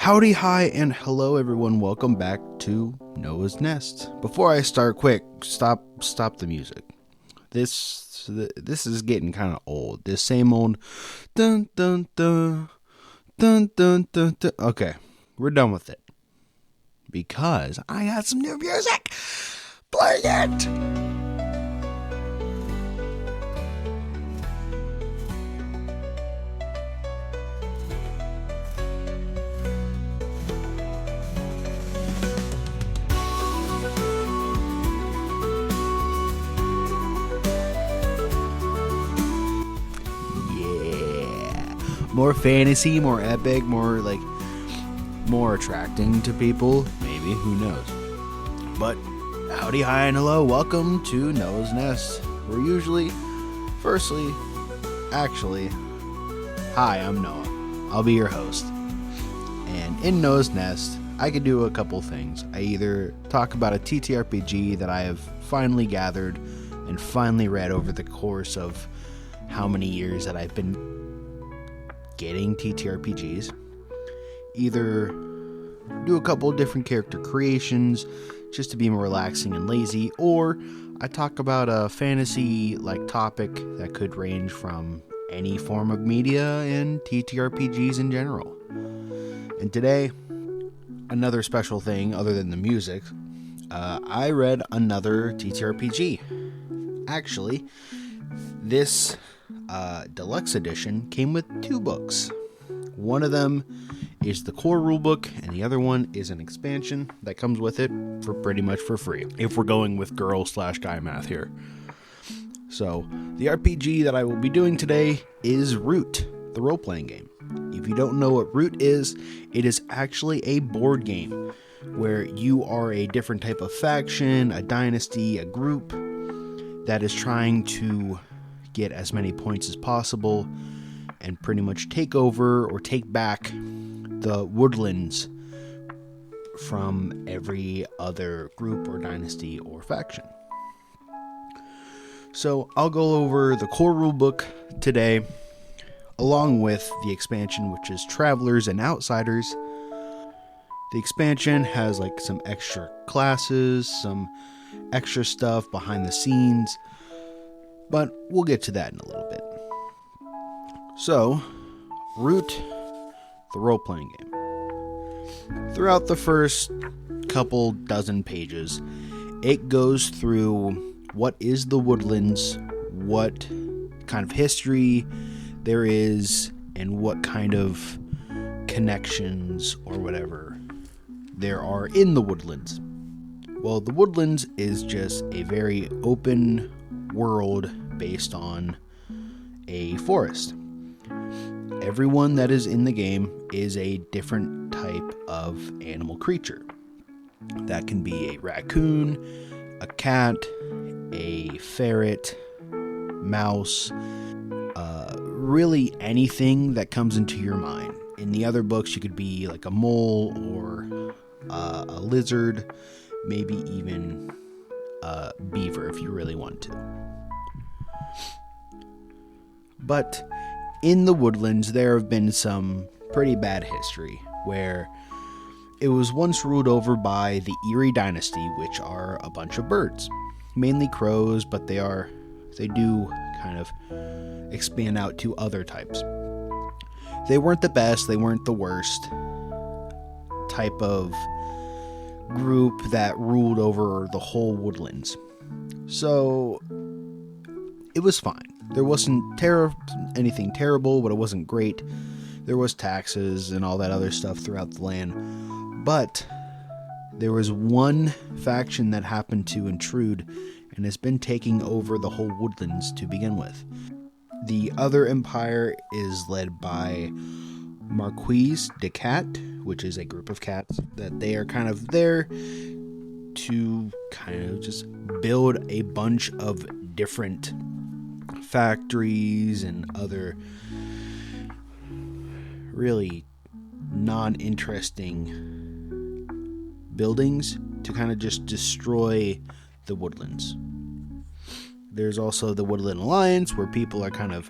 Howdy, hi, and hello everyone. Welcome back to Noah's Nest. Before I start, quick, stop the music. This is getting kind of old. This same old dun dun dun dun dun dun dun. Okay, we're done with it because I got some new music. Play it. More fantasy, more epic, more attracting to people. Maybe, who knows? But howdy, hi, and hello. Welcome to Noah's Nest. Hi, I'm Noah. I'll be your host. And in Noah's Nest, I could do a couple things. I either talk about a TTRPG that I have finally gathered and finally read over the course of how many years that I've been getting TTRPGs, either do a couple of different character creations just to be more relaxing and lazy, or I talk about a fantasy topic that could range from any form of media and TTRPGs in general. And today, another special thing other than the music, I read another TTRPG. Actually, this deluxe edition came with 2 books. One of them is the core rulebook, and the other one is an expansion that comes with it for pretty much for free, if we're going with girl/guy math here. So, the RPG that I will be doing today is Root, the role-playing game. If you don't know what Root is, it is actually a board game where you are a different type of faction, a dynasty, a group that is trying to get as many points as possible and pretty much take over or take back the woodlands from every other group or dynasty or faction. So I'll go over the core rulebook today, along with the expansion, which is Travelers and Outsiders. The expansion has some extra classes, some extra stuff behind the scenes, but we'll get to that in a little bit. So, Root, the role-playing game. Throughout the first couple dozen pages, it goes through what is the woodlands, what kind of history there is, and what kind of connections or whatever there are in the woodlands. Well, the woodlands is just a very open world based on a forest. Everyone that is in the game is a different type of animal creature. That can be a raccoon, a cat, a ferret, mouse, really anything that comes into your mind. In the other books, you could be like a mole or a lizard, maybe even a beaver if you really want to. But in the woodlands, there have been some pretty bad history where it was once ruled over by the Erie Dynasty, which are a bunch of birds, mainly crows, but they do kind of expand out to other types. They weren't the best, they weren't the worst type of group that ruled over the whole woodlands. So it was fine. There wasn't anything terrible, but it wasn't great. There was taxes and all that other stuff throughout the land. But there was one faction that happened to intrude and has been taking over the whole woodlands to begin with. The other empire is led by Marquis de Cat, which is a group of cats that they are kind of there to kind of just build a bunch of different factories and other really non-interesting buildings to kind of just destroy the woodlands. There's also the Woodland Alliance, where people are kind of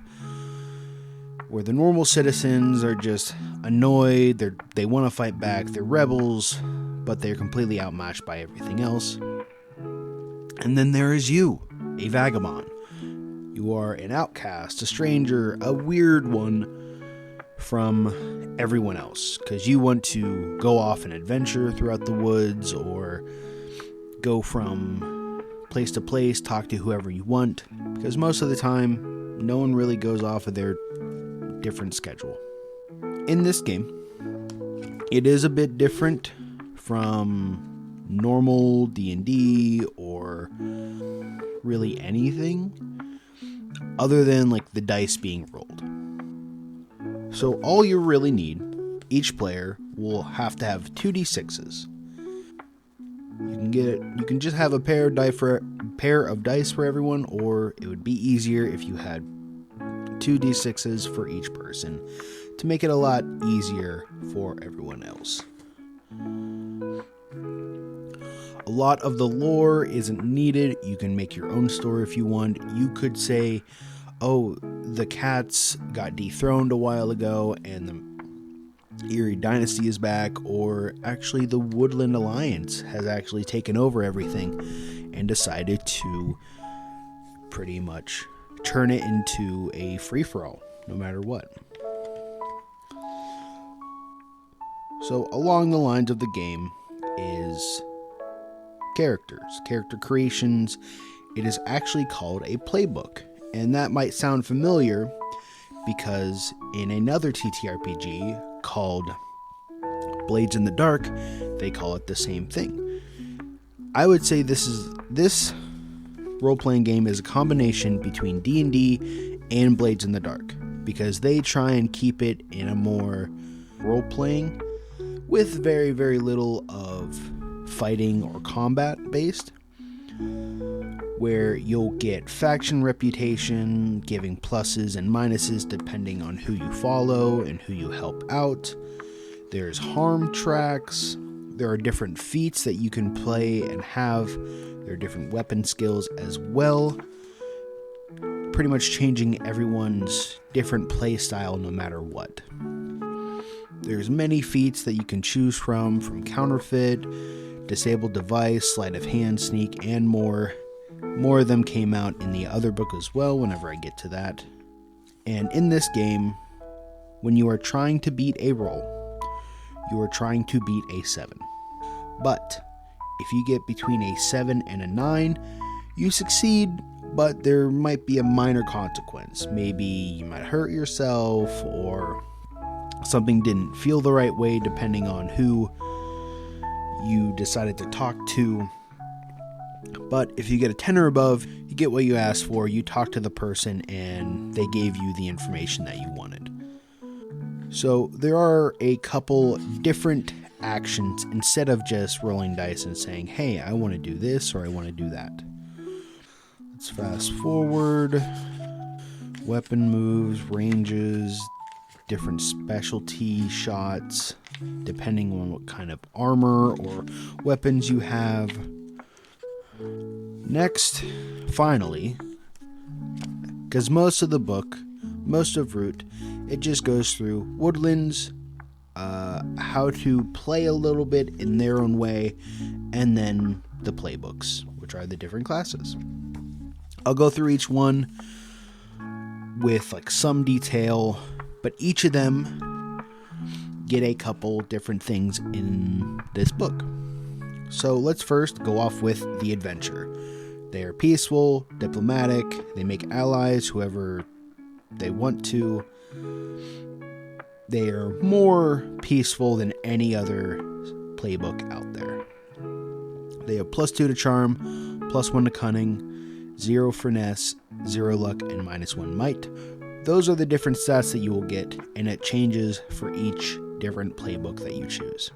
where the normal citizens are just annoyed, they want to fight back, they're rebels, but they're completely outmatched by everything else. And then there is you, a vagabond. You are an outcast, a stranger, a weird one from everyone else, because you want to go off an adventure throughout the woods, or go from place to place, talk to whoever you want, because most of the time, no one really goes off of their different schedule. In this game, it is a bit different from normal D&D or really anything other than like the dice being rolled. So all you really need, each player will have to have 2d6s. You can just have a pair of dice for everyone, or it would be easier if you had 2d6s for each person to make it a lot easier for everyone else. A lot of the lore isn't needed. You can make your own story if you want. You could say, oh, the cats got dethroned a while ago and the Eerie Dynasty is back, or actually the Woodland Alliance has actually taken over everything and decided to pretty much turn it into a free-for-all, no matter what. So along the lines of the game is character creations. It is actually called a playbook, and that might sound familiar because in another TTRPG called Blades in the Dark, they call it the same thing. I would say this role-playing game is a combination between D&D and Blades in the Dark, because they try and keep it in a more role-playing with very, very little of fighting or combat based, where you'll get faction reputation, giving pluses and minuses depending on who you follow and who you help out. There's harm tracks. There are different feats that you can play and have. There are different weapon skills as well, pretty much changing everyone's different play style no matter what. There's many feats that you can choose from counterfeit, disabled device, sleight of hand, sneak, and more. More of them came out in the other book as well whenever I get to that. And in this game, when you are trying to beat a roll, you are trying to beat a 7. But if you get between a 7 and a 9, you succeed, but there might be a minor consequence. Maybe you might hurt yourself, or something didn't feel the right way depending on who you decided to talk to. But if you get a 10 or above, you get what you asked for, you talk to the person, and they gave you the information that you wanted. So there are a couple different actions instead of just rolling dice and saying, hey, I want to do this or I want to do that. Let's fast forward. Weapon moves, ranges, different specialty shots, depending on what kind of armor or weapons you have. Next, finally, because most of the book, most of Root, it just goes through woodlands, how to play a little bit in their own way, and then the playbooks, which are the different classes. I'll go through each one with like some detail, but each of them get a couple different things in this book. So let's first go off with the adventure. They are peaceful, diplomatic, they make allies whoever they want to. They are more peaceful than any other playbook out there. They have +2 to charm, +1 to cunning, 0 finesse, 0 luck, and -1 might. Those are the different stats that you will get, and it changes for each different playbook that you choose.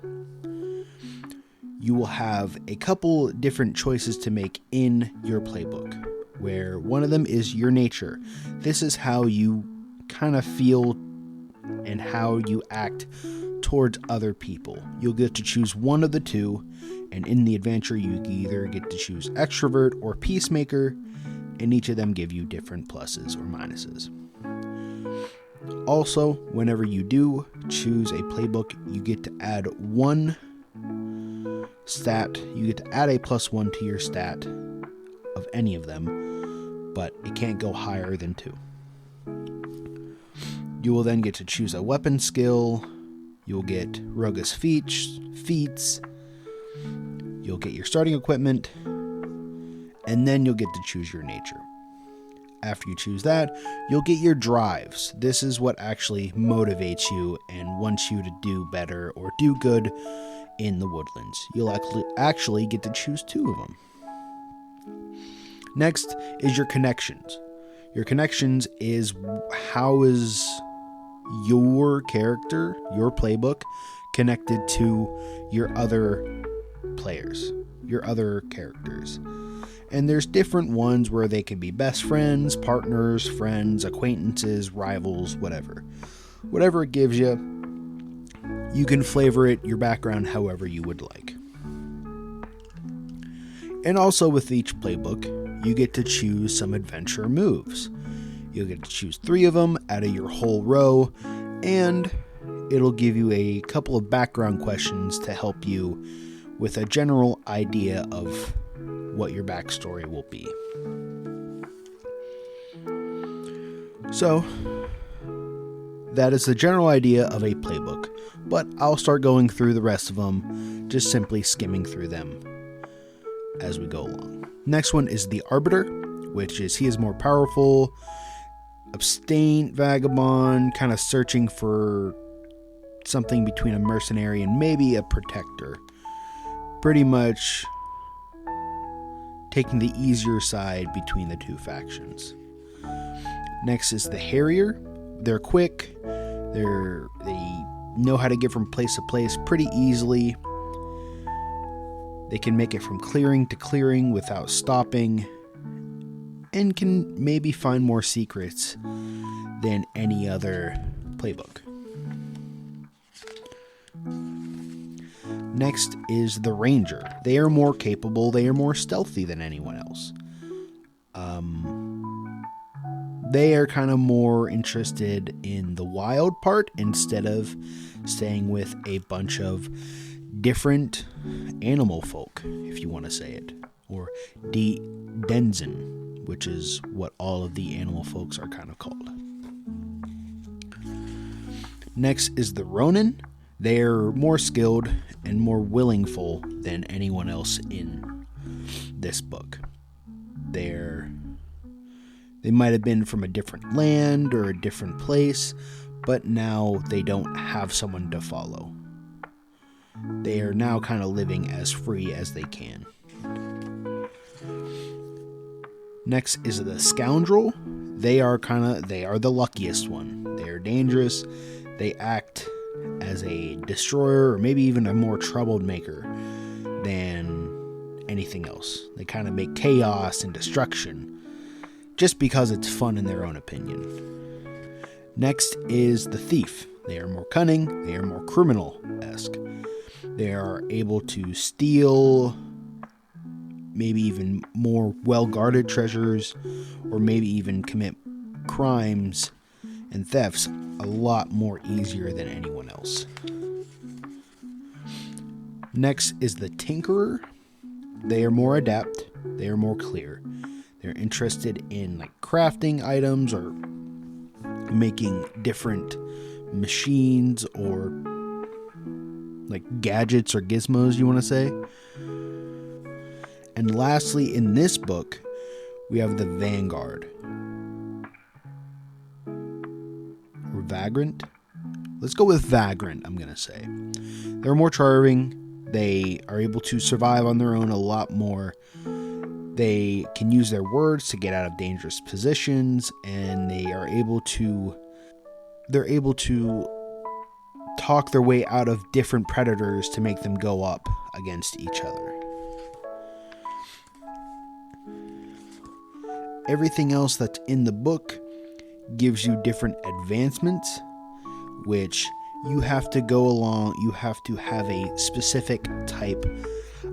You will have a couple different choices to make in your playbook, where one of them is your nature. This is how you kind of feel and how you act towards other people. You'll get to choose one of the two, and in the adventure you either get to choose extrovert or peacemaker, and each of them give you different pluses or minuses. Also, whenever you do choose a playbook, you get to add one stat. You get to add a +1 to your stat of any of them, but it can't go higher than 2. You will then get to choose a weapon skill. You'll get roguish feats. You'll get your starting equipment, and then you'll get to choose your nature. After you choose that, you'll get your drives. This is what actually motivates you and wants you to do better or do good in the woodlands. You'll actually get to choose 2 of them. Next is your connections. Your connections is how is your character, your playbook, connected to your other players, your other characters. And there's different ones where they can be best friends, partners, friends, acquaintances, rivals, whatever. Whatever it gives you, you can flavor it, your background, however you would like. And also with each playbook, you get to choose some adventure moves. You'll get to choose 3 of them out of your whole row, and it'll give you a couple of background questions to help you with a general idea of what your backstory will be. So, that is the general idea of a playbook, but I'll start going through the rest of them, just simply skimming through them as we go along. Next one is the Arbiter, which is he is more powerful, abstain vagabond, kind of searching for something between a mercenary and maybe a protector. Pretty much taking the easier side between the 2 factions. Next is the Harrier. They're quick. They know how to get from place to place pretty easily. They can make it from clearing to clearing without stopping, and can maybe find more secrets than any other playbook. Next is the Ranger. They are more capable, they are more stealthy than anyone else. They are kind of more interested in the wild part instead of staying with a bunch of different animal folk, if you want to say it. Or denizen, which is what all of the animal folks are kind of called. Next is the Ronin. They're more skilled and more willingful than anyone else in this book. They might have been from a different land or a different place, but now they don't have someone to follow. They are now kind of living as free as they can. Next is the Scoundrel. They are the luckiest one. They are dangerous. They act as a destroyer or maybe even a more troublemaker than anything else. They kind of make chaos and destruction just because it's fun in their own opinion. Next is the Thief. They are more cunning. They are more criminal-esque. They are able to steal maybe even more well-guarded treasures, or maybe even commit crimes and thefts a lot more easier than anyone else. Next is the Tinkerer. They are more adept. They are more clear. They're interested in crafting items or making different machines or gadgets or gizmos, you want to say. And lastly, in this book, we have the Vanguard. Or Vagrant? Let's go with Vagrant, I'm going to say. They're more charming. They are able to survive on their own a lot more. They can use their words to get out of dangerous positions, and they're able to talk their way out of different predators to make them go up against each other. Everything else that's in the book gives you different advancements, which you have to go along. You have to have a specific type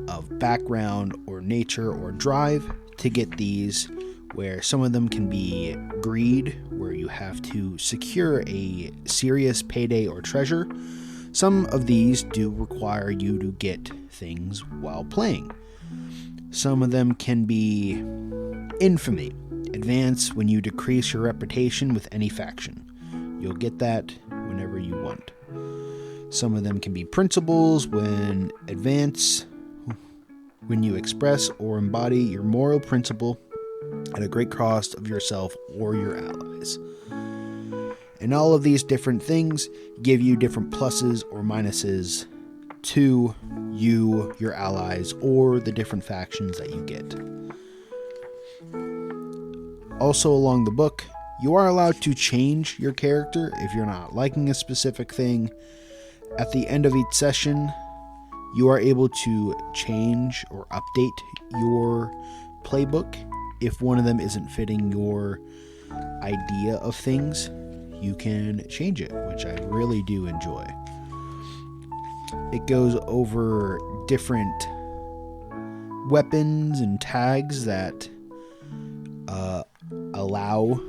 of background or nature or drive to get these, where some of them can be greed, where you have to secure a serious payday or treasure. Some of these do require you to get things while playing. Some of them can be infamy, advance when you decrease your reputation with any faction. You'll get that whenever you want. Some of them can be principles, when you express or embody your moral principle at a great cost of yourself or your allies. And all of these different things give you different pluses or minuses to you, your allies, or the different factions that you get. Also, along the book, you are allowed to change your character if you're not liking a specific thing. At the end of each session, you are able to change or update your playbook. If one of them isn't fitting your idea of things, you can change it, which I really do enjoy. It goes over different weapons and tags that allow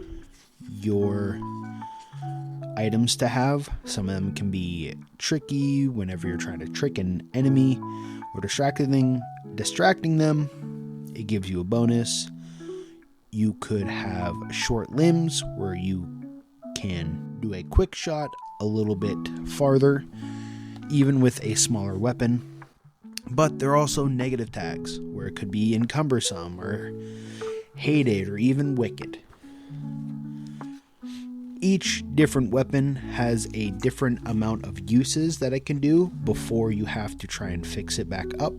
your items to have. Some of them can be tricky whenever you're trying to trick an enemy or distracting them. It gives you a bonus. You could have short limbs where you can do a quick shot a little bit farther, even with a smaller weapon. But there are also negative tags where it could be encumbersome or hated or even wicked. Each different weapon has a different amount of uses that it can do before you have to try and fix it back up.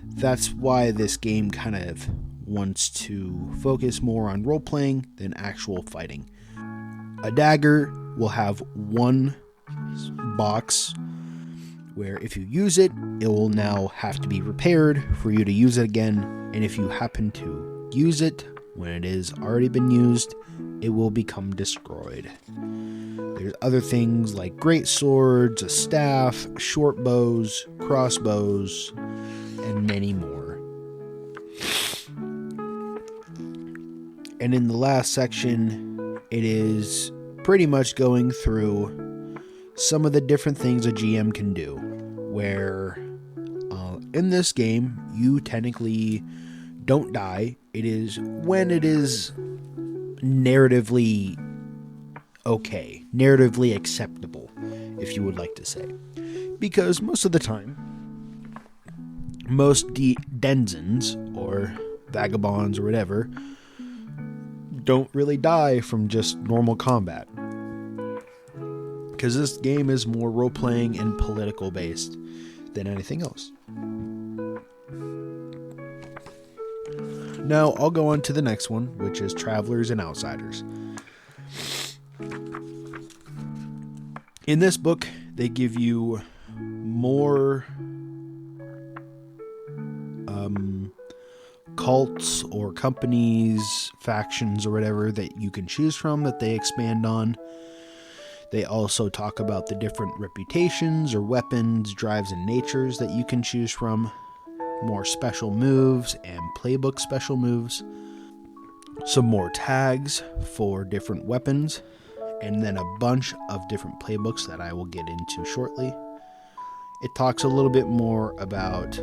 That's why this game kind of wants to focus more on role-playing than actual fighting. A dagger will have one box where if you use it, it will now have to be repaired for you to use it again. And if you happen to use it when it has already been used, it will become destroyed. There's other things like great swords, a staff, short bows, crossbows, and many more. And in the last section, it is pretty much going through some of the different things a GM can do, where in this game, you technically don't die. It is when it is narratively okay, narratively acceptable, if you would like to say. Because most of the time, most denizens or vagabonds or whatever don't really die from just normal combat. Because this game is more role-playing and political based than anything else. Now, I'll go on to the next one, which is Travelers and Outsiders. In this book, they give you more cults or companies, factions, or whatever that you can choose from that they expand on. They also talk about the different reputations or weapons, drives, and natures that you can choose from. More special moves and playbook special moves. Some more tags for different weapons. And then a bunch of different playbooks that I will get into shortly. It talks a little bit more about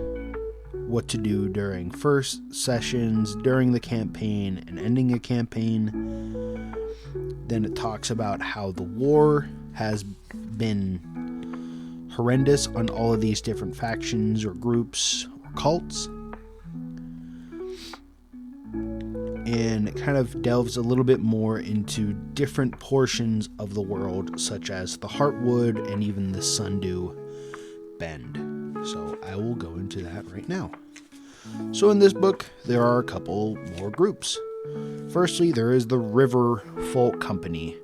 what to do during first sessions, during the campaign, and ending a campaign. Then it talks about how the war has been horrendous on all of these different factions or groups or cults. And it kind of delves a little bit more into different portions of the world, such as the Heartwood and even the Sundew Bend. So I will go into that right now. So in this book, there are a couple more groups. Firstly, there is the River Folk Company.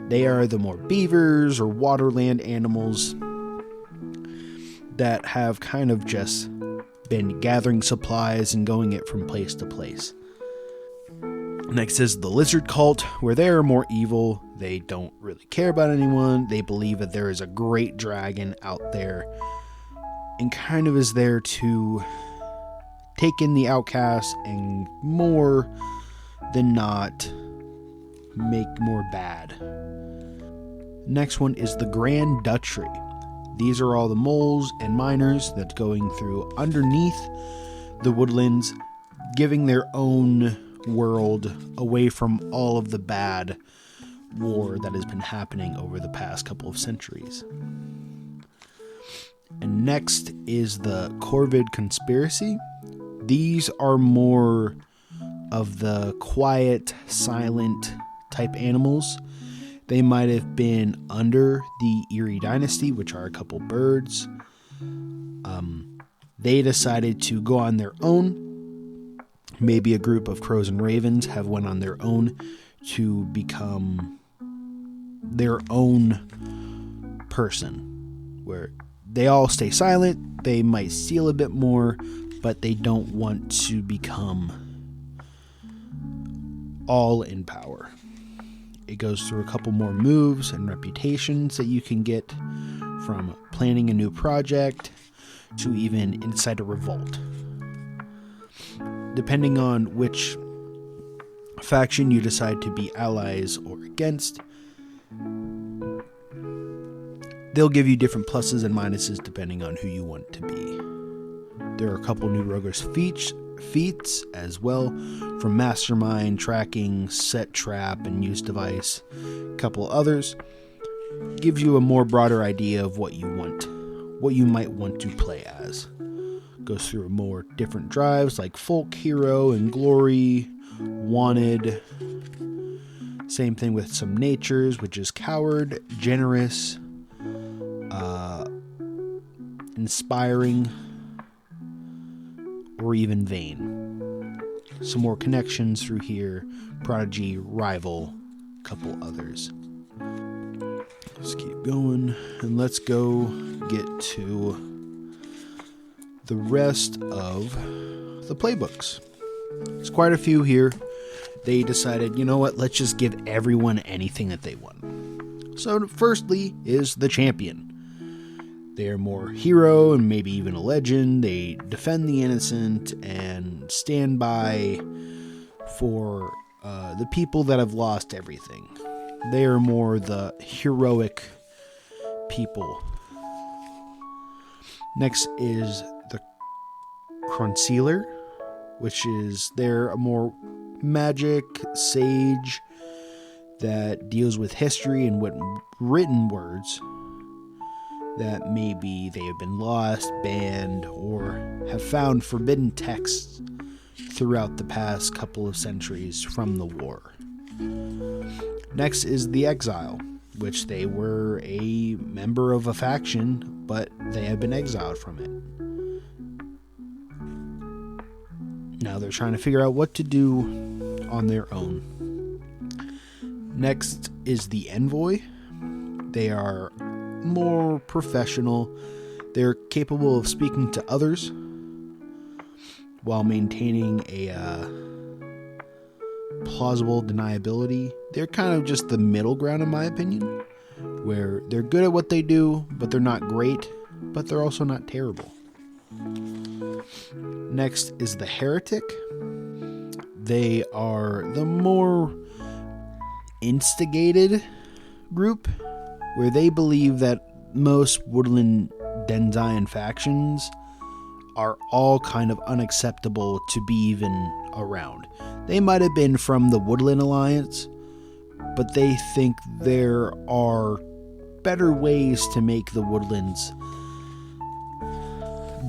They are the more beavers or waterland animals that have kind of just been gathering supplies and going it from place to place. Next is the Lizard Cult, where they are more evil. They don't really care about anyone. They believe that there is a great dragon out there and kind of is there to take in the outcasts and more than not make more bad. Next one is the Grand Duchy. These are all the moles and miners that's going through underneath the woodlands, giving their own world away from all of the bad war that has been happening over the past couple of centuries. And next is the Corvid Conspiracy. These are more of the quiet, silent type animals. They might have been under the Erie Dynasty, which are a couple birds. They decided to go on their own. Maybe a group of crows and ravens have went on their own to become their own person, where they all stay silent. They might steal a bit more, but they don't want to become all in power. It goes through a couple more moves and reputations that you can get, from planning a new project to even inside a revolt. Depending on which faction you decide to be allies or against, they'll give you different pluses and minuses depending on who you want to be. There are a couple new Roguer's feats as well, from Mastermind, Tracking, Set Trap, and Use Device. A couple others. Gives you a more broader idea of what you might want to play as. Goes through more different drives like Folk, Hero, and Glory, Wanted. Same thing with some natures, which is Coward, Generous, Inspiring, or even Vain. Some more connections through here. Prodigy, Rival, couple others. Let's keep going, and let's go get to the rest of the playbooks. There's quite a few here. They decided, you know what, let's just give everyone anything that they want. So firstly is the Champion. They're more hero and maybe even a legend. They defend the innocent and stand by for the people that have lost everything. They are more the heroic people. Next is the Concealer, which is they're a more magic sage that deals with history and written words that maybe they have been lost, banned, or have found forbidden texts throughout the past couple of centuries from the war. Next is the Exile, which they were a member of a faction, but they have been exiled from it. Now they're trying to figure out what to do on their own. Next is the Envoy. They are more professional. They're capable of speaking to others while maintaining a plausible deniability. They're kind of just the middle ground, in my opinion, where they're good at what they do, but they're not great, but they're also not terrible. Next is the Heretic. They are the more instigated group, where they believe that most Woodland Denzian factions are all kind of unacceptable to be even around. They might have been from the Woodland Alliance, but they think there are better ways to make the Woodlands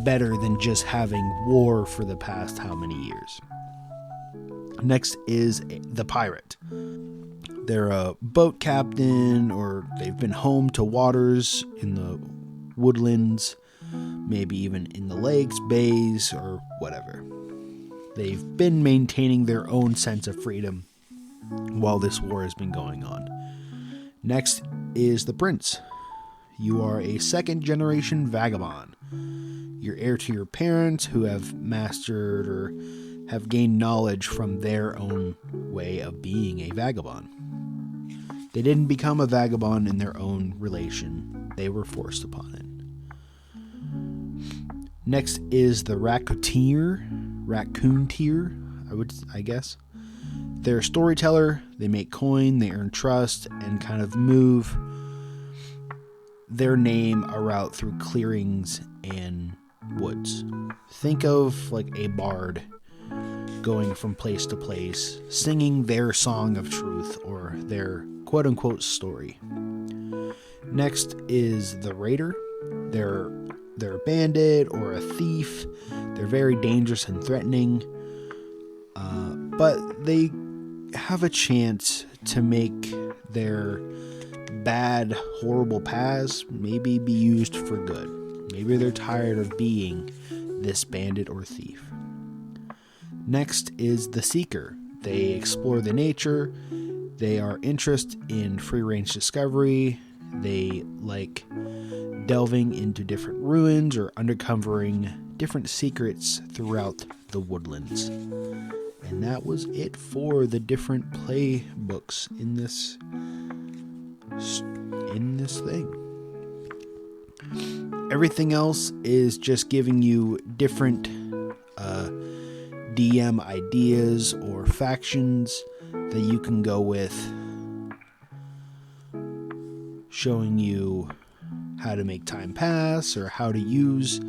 better than just having war for the past how many years. Next is the Pirate. They're a boat captain, or they've been home to waters in the woodlands, maybe even in the lakes, bays, or whatever. They've been maintaining their own sense of freedom while this war has been going on. Next is the Prince. You are a second-generation vagabond. You're heir to your parents, who have mastered or have gained knowledge from their own way of being a vagabond. They didn't become a vagabond in their own relation. They were forced upon it. Next is the Raccoon tier, I guess. They're a storyteller, they make coin, they earn trust, and kind of move their name around through clearings and woods. Think of like a bard going from place to place, singing their song of truth or their quote-unquote story. Next is the raider. They're a bandit or a thief. They're very dangerous and threatening, but they have a chance to make their bad, horrible past maybe be used for good. Maybe they're tired of being this bandit or thief. Next is the seeker. They explore the nature. They are interested in free-range discovery. They like delving into different ruins or uncovering different secrets throughout the woodlands. And that was it for the different playbooks in this thing. Everything else is just giving you different DM ideas or factions that you can go with, showing you how to make time pass or how to use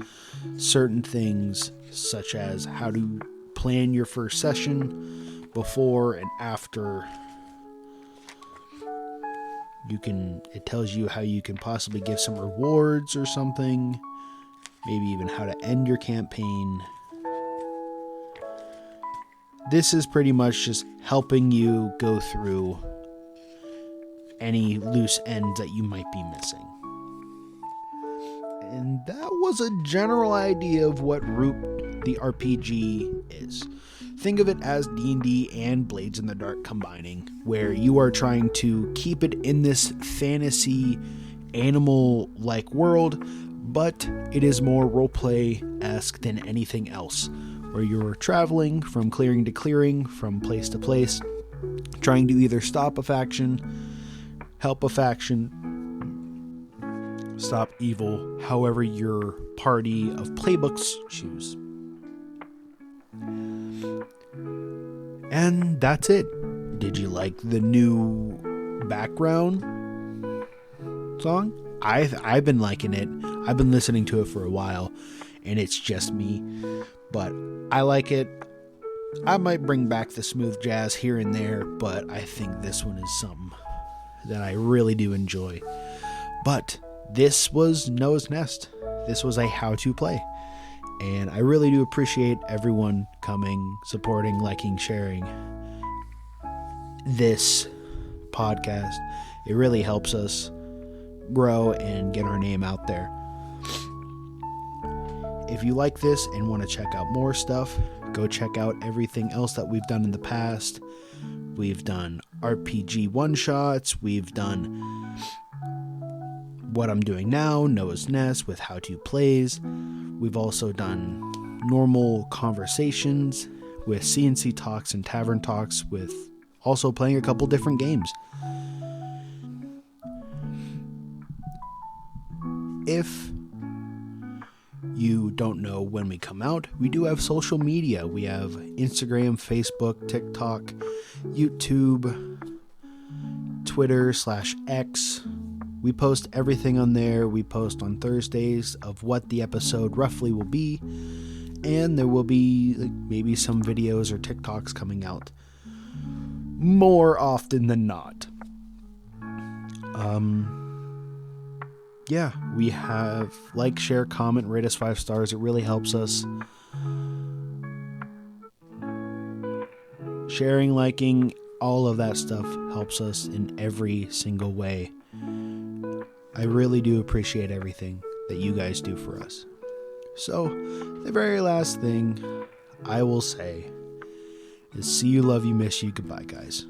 certain things, such as how to plan your first session before and after. It tells you how you can possibly give some rewards or something, maybe even how to end your campaign. This is pretty much just helping you go through any loose ends that you might be missing. And that was a general idea of what Root the RPG is. Think of it as D&D and Blades in the Dark combining, where you are trying to keep it in this fantasy animal-like world, but it is more roleplay-esque than anything else, where you're traveling from clearing to clearing, from place to place, trying to either stop a faction, help a faction, stop evil, however your party of playbooks choose. And that's it. Did you like the new background song? I've been liking it. I've been listening to it for a while, and it's just me, but I like it. I might bring back the smooth jazz here and there, but I think this one is something that I really do enjoy. But this was Noah's Nest. This was a how-to play. And I really do appreciate everyone coming, supporting, liking, sharing this podcast. It really helps us grow and get our name out there. If you like this and want to check out more stuff, go check out everything else that we've done in the past. We've done RPG one-shots. We've done what I'm doing now, Noah's Nest with how-to plays. We've also done normal conversations with C&C talks and tavern talks, with also playing a couple different games. If you don't know when we come out, we do have social media. We have Instagram, Facebook, TikTok, YouTube, Twitter/X. We post everything on there. We post on Thursdays of what the episode roughly will be, and there will be maybe some videos or TikToks coming out more often than not. Yeah, we have like, share, comment, rate us 5 stars. It really helps us. Sharing, liking, all of that stuff helps us in every single way. I really do appreciate everything that you guys do for us. So, the very last thing I will say is see you, love you, miss you, goodbye, guys.